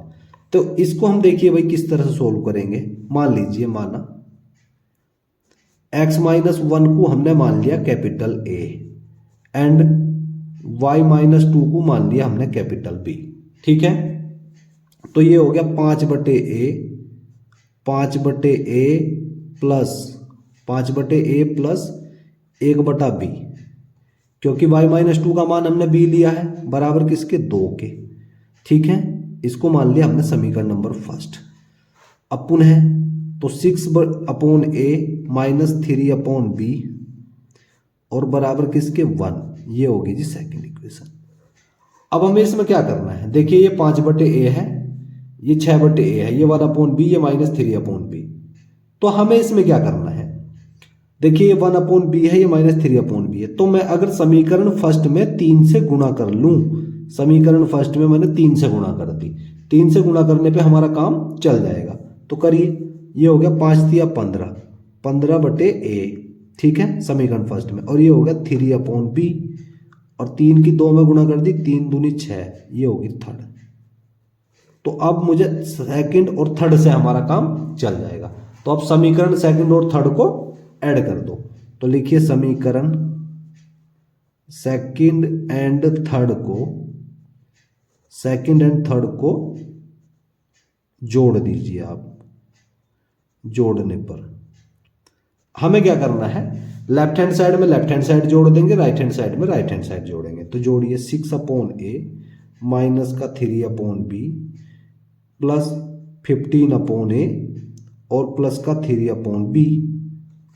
तो इसको हम देखिए भाई किस तरह से सोल्व करेंगे। मान लीजिए माना x माइनस 1 को हमने मान लिया capital A and y minus 2 को मान लिया हमने कैपिटल B, ठीक है। तो ये हो गया 5/A प्लस 1/B, क्योंकि y माइनस 2 का मान हमने b लिया है बराबर किसके 2 के, ठीक है। इसको मान लिया हमने समीकरण नंबर फर्स्ट। अब पुनः तो 6/A माइनस 3/B और बराबर किसके 1, ये होगी जी सेकंड इक्वेशन। अब हमें इसमें क्या करना है, देखिए ये 5/A है, ये 6/A है, ये 1/B, ये माइनस 3/B। तो हमें इसमें क्या करना है, देखिए ये 1/B है, ये माइनस 3/B है। तो मैं अगर समीकरण फर्स्ट में 3 से गुणा कर लूं, समीकरण फर्स्ट में मैंने 3 से गुणा कर दी, 3 से गुणा करने पे हमारा काम चल जाएगा। तो करिए, ये हो गया 5×3 15/A, ठीक है, समीकरण फर्स्ट में, और ये हो गया 3/B और 3 की 2 में गुणा कर दी, 3 दूनी 6, ये होगी थर्ड। तो अब मुझे सेकंड और थर्ड से हमारा काम चल जाएगा। तो अब समीकरण सेकंड और थर्ड को ऐड कर दो, तो लिखिए समीकरण सेकंड एंड थर्ड को जोड़ दीजिए आप। जोड़ने पर हमें क्या करना है, लेफ्ट हैंड साइड में लेफ्ट हैंड साइड जोड़ देंगे, राइट हैंड साइड में राइट हैंड साइड जोड़ेंगे। तो जोड़िए 6/A माइनस का 3/B प्लस 15/A और प्लस का 3/B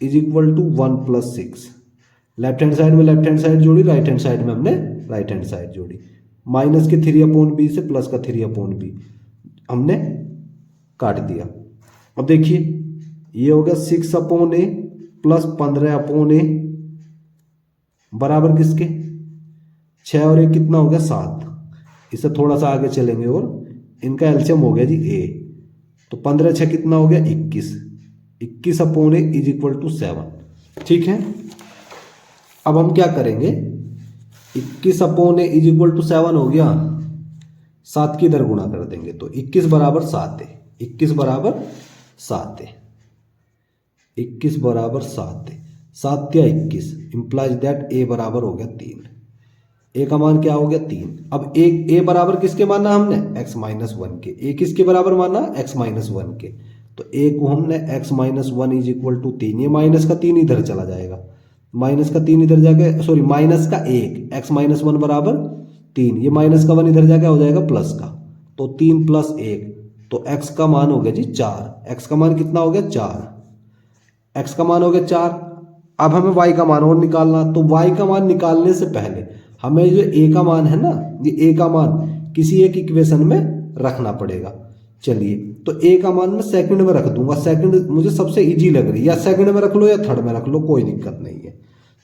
is equal to 1 + 6। Left hand side में लेफ्ट हैंड साइड जोड़ी, राइट हैंड साइड में हमने राइट हैंड साइड जोड़ी। माइनस के 3/B से प्लस का 3/B हमने काट दिया। अब देखिए ये हो गया 6/A प्लस 15/A बराबर किसके 6 और 1 कितना हो गया 7। इससे थोड़ा सा आगे चलेंगे और इनका एलसीएम हो गया जी A, तो 15×6 कितना हो गया 21, 21/A इज इक्वल टू 7, ठीक है। अब हम क्या करेंगे, 21/A इज इक्वल टू 7 हो गया, 7 की इधर गुणा कर देंगे, तो 21 बराबर 7 है, 21 बराबर 7 है, 21 बराबर 7 है, 7 या 21 इंप्लाइज दैट A बराबर हो गया 3। A का मान क्या हो गया 3। अब A बराबर किसके माना हमने x माइनस 1 के, A किसके बराबर माना x माइनस 1 के, तो A को हमने x minus 1 is equal to 3, ये माइनस का 3 इधर चला जाएगा, माइनस का 3 इधर जाके सॉरी माइनस का 1, x माइनस 1 बराबर 3, ये माइनस का 1 इधर जाके हो जाएगा प्लस का, तो 3 + 1, तो x का मान हो गया जी 4। x का मान कितना हो गया 4, x का मान हो गया 4। अब हमें y का मान और निकालना, तो y का मान निकालने से पहले हमें जो a का मान है ना, ये a का मान किसी एक इक्वेशन में रखना पड़ेगा। चलिए, तो a का मान मैं सेकंड में रख दूंगा, सेकंड मुझे सबसे इजी लग रही है, या सेकंड में रख लो या थर्ड में रख लो, कोई दिक्कत नहीं है।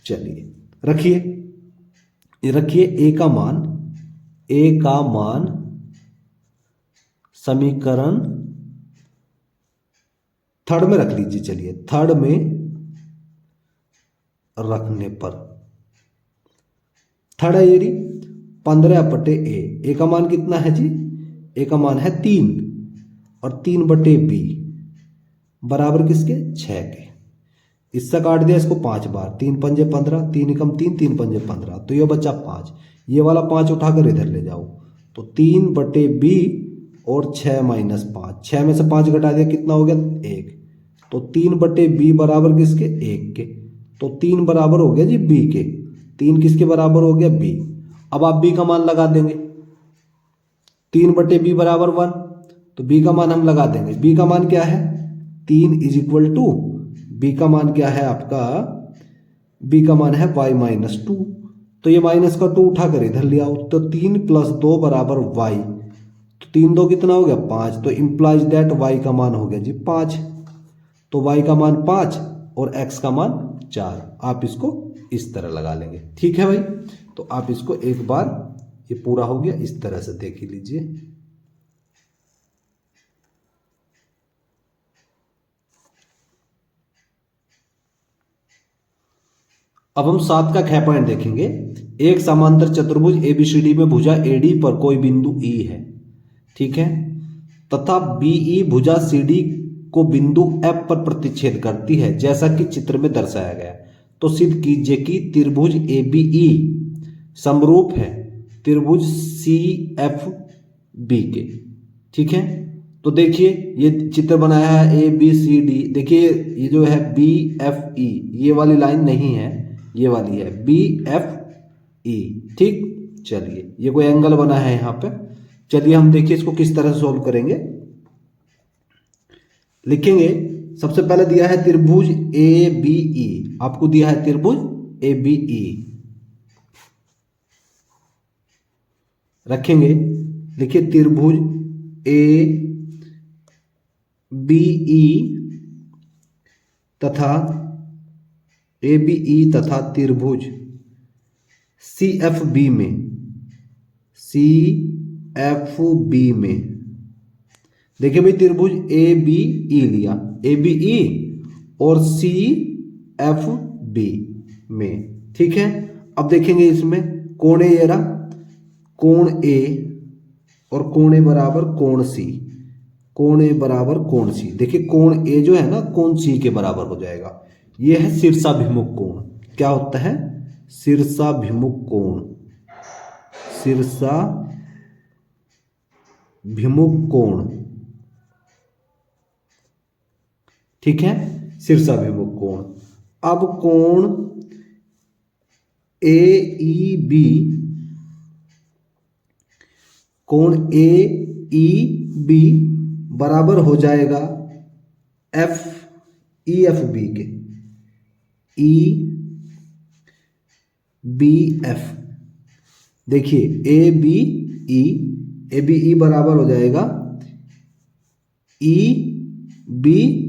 चलिए रखिए, a का मान समीकरण थर्ड में रख लीजिए। चलिए थर्ड में रखने पर थर्ड है ये 15/a। ए का मान कितना है जी? ए का मान है 3 और 3/b बराबर किसके? 6 के। इससे काट दिया इसको 5 बार, 3 पंजे 15, 3 एकम 3, 3 पंजे 15, तो ये बचा 5। ये वाला 5 उठाकर इधर ले जाओ तो 3/b और 6 - 5, 6 में से 5 घटा दिया कितना हो गया? 1। तो 3/b बराबर किसके? 1 के। तो 3 बराबर हो गया जी b के। 3 किसके बराबर हो गया? b। अब आप b का मान लगा देंगे। 3/b बराबर 1, तो b का मान हम लगा देंगे। b का मान क्या है? 3 = b का मान क्या है आपका? b का मान है y - 2। तो ये माइनस का 2 उठाकर इधर ले आओ तो 3 + 2 बराबर y। तो 3 2 कितना हो गया? 5। तो इंप्लाइज दैट y का मान हो गया जी 5। तो y का मान 5 और x का मान 4। आप इसको इस तरह लगा लेंगे। ठीक है भाई, तो आप इसको एक बार, ये पूरा हो गया, इस तरह से देख ही लीजिए। अब हम 7 का ख पॉइंट देखेंगे। एक समांतर चतुर्भुज ABCD में भुजा AD पर कोई बिंदु E है, ठीक है, तथा BE भुजा CD को बिंदु F पर प्रतिच्छेद करती है जैसा कि चित्र में दर्शाया गया। तो सिद्ध कीजिए कि त्रिभुज ABE समरूप है त्रिभुज CFB के। ठीक है, तो देखिए ये चित्र बनाया है ABCD। देखिए ये जो है BFE, ये वाली लाइन नहीं है, ये वाली है BFE। ठीक, चलिए ये कोई एंगल बना है यहाँ पे। चलिए हम देखिए इसको किस तरह से सोल्व करेंगे। लिखेंगे, सबसे पहले दिया है त्रिभुज ABE, आपको दिया है त्रिभुज ABE। रखेंगे, लिखिए त्रिभुज ABE तथा त्रिभुज CFB में देखिए भाई, त्रिभुज ABE लिया, ABE और CFB में। ठीक है, अब देखेंगे इसमें कोण A, ये रहा कोण A और कोण A बराबर कोण C। कोण A बराबर कोण C। देखिए कोण A जो है ना कोण C के बराबर हो जाएगा। ये है शीर्षाभिमुख कोण। क्या होता है? शीर्षाभिमुख कोण। शीर्षाभिमुख कोण, ठीक है, शीर्षाभिमुख कोण। अब कोण AEB, कोण AEB बराबर हो जाएगा EFB के, EBF। देखिए ABE बराबर हो जाएगा EBF,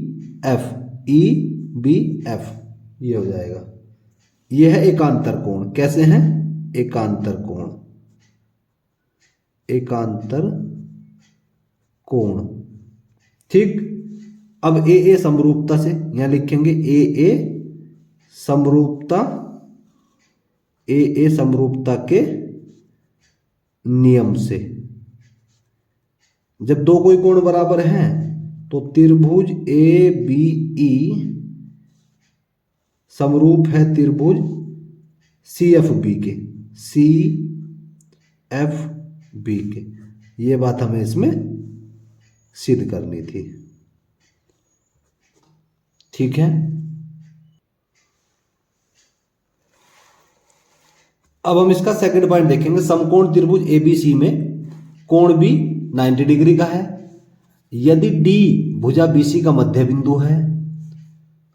ये हो जाएगा। यह है एकांतर कोण। कैसे हैं? एकांतर कोण, एकांतर कोण। ठीक, अब AA समरूपता से यहां लिखेंगे AA समरूपता के नियम से। जब दो कोई कोण बराबर हैं तो त्रिभुज ABE समरूप है त्रिभुज CFB के। ये बात हमें इसमें सिद्ध करनी थी। ठीक है, अब हम इसका सेकंड पॉइंट देखेंगे। समकोण त्रिभुज ABC में कोण B 90 डिग्री का है। यदि D भुजा BC का मध्य बिंदु है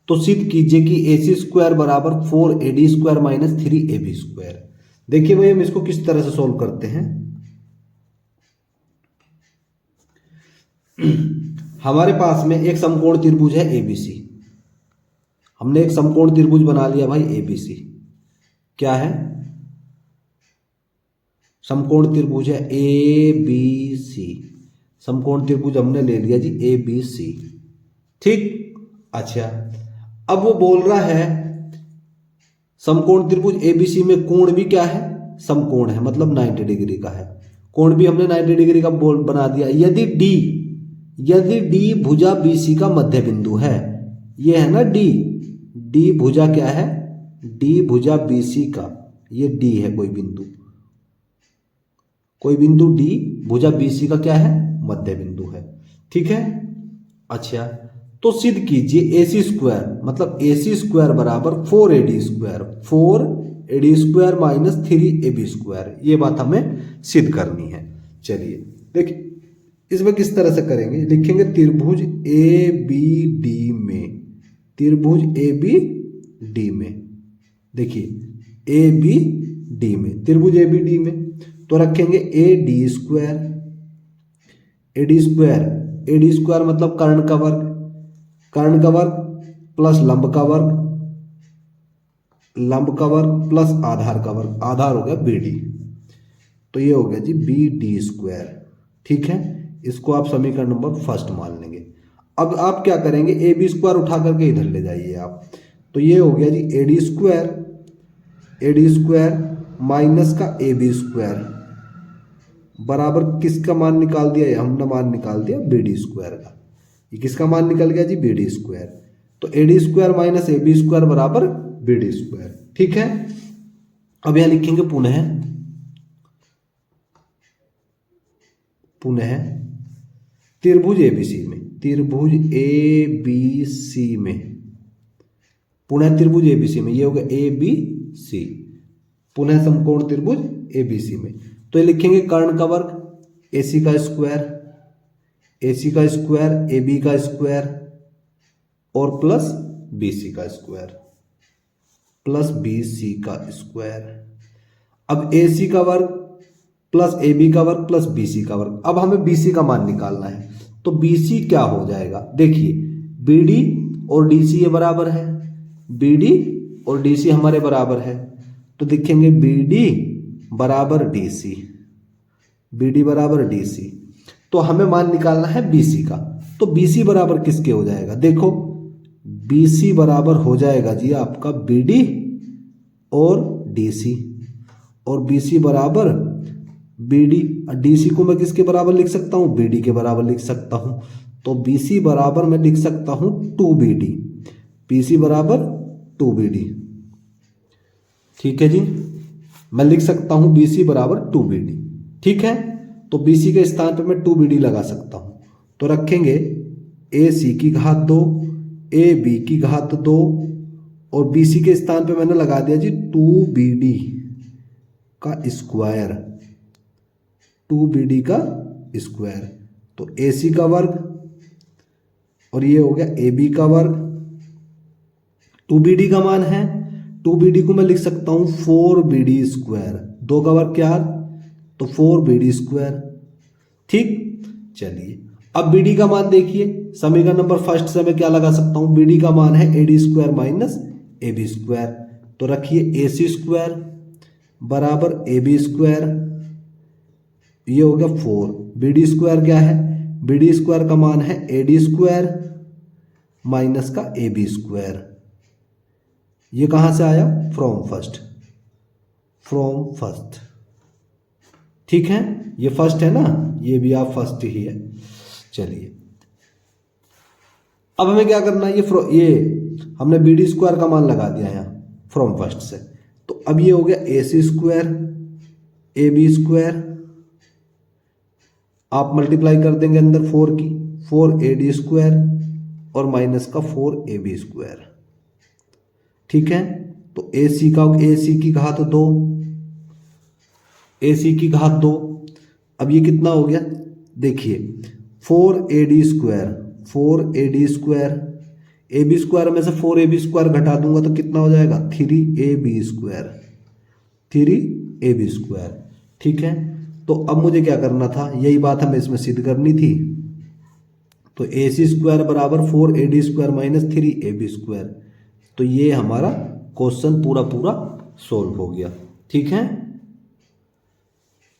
तो सिद्ध कीजिए कि AC² बराबर 4AD² - 3AB²। देखिए भाई हम इसको किस तरह से सोल्व करते हैं। हमारे पास में एक समकोण त्रिभुज है ABC। हमने एक समकोण त्रिभुज बना लिया भाई ABC। क्या है? समकोण त्रिभुज है ABC। समकोण त्रिभुज हमने ले लिया जी ABC, ठीक। अच्छा, अब वो बोल रहा है समकोण त्रिभुज ABC में कोण भी क्या है, समकोण है, मतलब 90 डिग्री का है। कोण भी हमने 90 डिग्री का बोल बना दिया। यदि D भुजा BC का मध्य बिंदु है, ये है ना D भुजा क्या है, D भुजा BC का, ये D है कोई बिंदु D भुजा BC का क्या है, मध्य बिंदु है, ठीक है। अच्छा, तो सिद्ध कीजिए AC स्क्वायर, मतलब AC स्क्वायर बराबर 4AD square minus 3AB square, ये बात हमें सिद्ध करनी है। चलिए देखिए इसमें किस तरह से करेंगे, लिखेंगे त्रिभुज ABD में, देखिए ABD में, त्रिभुज ABD में, तो रखेंगे AD स्क्वायर मतलब कर्ण का वर्ग प्लस लंब का वर्ग प्लस आधार का वर्ग, आधार हो गया BD, तो ये हो गया जी BD स्क्वायर, ठीक है। इसको आप समीकरण नंबर फर्स्ट मान लेंगे। अब आप क्या करेंगे, AB स्क्वायर उठा करके इधर ले जाइए आप, तो ये हो गया जी AD स्क्वायर माइनस का AB स्क्वायर बराबर किसका मान निकाल दिया, हमने मान निकाल दिया BD स्क्वायर का। ये किसका मान निकल गया जी, BD स्क्वायर। तो AD square minus AB square बराबर BD स्क्वायर, ठीक है। अब यहां लिखेंगे पुनः त्रिभुज ABC में, पुनः त्रिभुज ABC में, ये हो गया ABC, पुनः समकोण त्रिभुज ABC में, तो ये लिखेंगे कर्ण का वर्ग AC का स्क्वायर AB का स्क्वायर और प्लस BC का स्क्वायर, अब AC का वर्ग प्लस AB का वर्ग प्लस BC का वर्ग। अब हमें BC का मान निकालना है, तो BC क्या हो जाएगा, देखिए BD और DC ये बराबर है, BD और DC हमारे बराबर है, तो लिखेंगे BD बराबर DC, तो हमें मान निकालना है BC का। तो BC बराबर किसके हो जाएगा, देखो BC बराबर हो जाएगा जी आपका BD और DC, और BC बराबर BD, DC को मैं किसके बराबर लिख सकता हूं, BD के बराबर लिख सकता हूं, तो BC बराबर मैं लिख सकता हूं 2BD, BC बराबर 2BD, ठीक है जी, मैं लिख सकता हूं BC बराबर 2BD, ठीक है। तो BC के स्थान पर मैं 2BD लगा सकता हूं, तो रखेंगे AC की घात 2, AB की घात 2, और BC के स्थान पे मैंने लगा दिया जी 2BD का स्क्वायर, तो AC का वर्ग और ये हो गया AB का वर्ग, 2BD का मान है, 2BD को मैं लिख सकता हूं 4BD स्क्वायर, 2 का वर्ग क्या, तो 4BD स्क्वायर, ठीक। चलिए अब BD का मान देखिए, समीकरण नंबर फर्स्ट से मैं क्या लगा सकता हूं, BD का मान है AD square minus AB square, तो रखिए AC स्क्वायर बराबर AB स्क्वायर, ये हो गया 4, BD स्क्वायर क्या है, BD स्क्वायर का मान है AD स्क्वायर माइनस का AB स्क्वायर, ये कहां से आया, फ्रॉम फर्स्ट, ठीक है, ये फर्स्ट है ना, ये भी आप फर्स्ट ही है। चलिए अब हमें क्या करना है, ये हमने BD स्क्वायर का मान लगा दिया यहां फ्रॉम फर्स्ट से, तो अब ये हो गया AC स्क्वायर AB स्क्वायर, आप मल्टीप्लाई कर देंगे अंदर 4 की, 4AD स्क्वायर और माइनस का 4AB स्क्वायर, ठीक है। तो AC की घात 2, AC की घात 2, अब ये कितना हो गया, देखिए 4AD स्क्वायर, AB स्क्वायर में से 4AB स्क्वायर घटा दूंगा तो कितना हो जाएगा, 3AB स्क्वायर, ठीक है। तो अब मुझे क्या करना था, यही बात हमें इसमें सिद्ध करनी थी, तो AC स्क्वायर बराबर 4AD square minus 3AB square, तो ये हमारा क्वेश्चन पूरा सोल्व हो गया, ठीक है।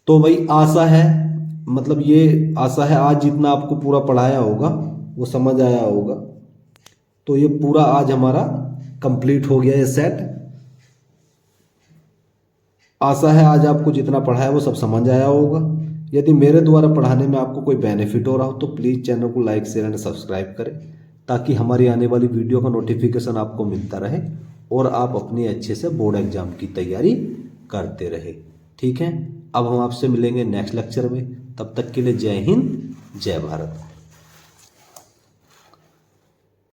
तो भाई आशा है मतलब ये आशा है आज जितना आपको पूरा पढ़ाया होगा वो समझ आया होगा। तो ये पूरा आज हमारा कंप्लीट हो गया ये सेट। आशा है आज आपको जितना पढ़ाया वो सब समझ आया होगा। यदि मेरे द्वारा पढ़ाने में आपको कोई बेनिफिट हो रहा हो तो प्लीज़ चैनल को लाइक शेयर एंड सब्सक्राइब करें, ताकि हमारी आने वाली वीडियो का नोटिफिकेशन आपको मिलता रहे और आप अपने अच्छे से बोर्ड एग्जाम की तैयारी करते रहे। ठीक है, अब हम आपसे मिलेंगे नेक्स्ट लेक्चर में। तब तक के लिए जय हिंद, जय भारत।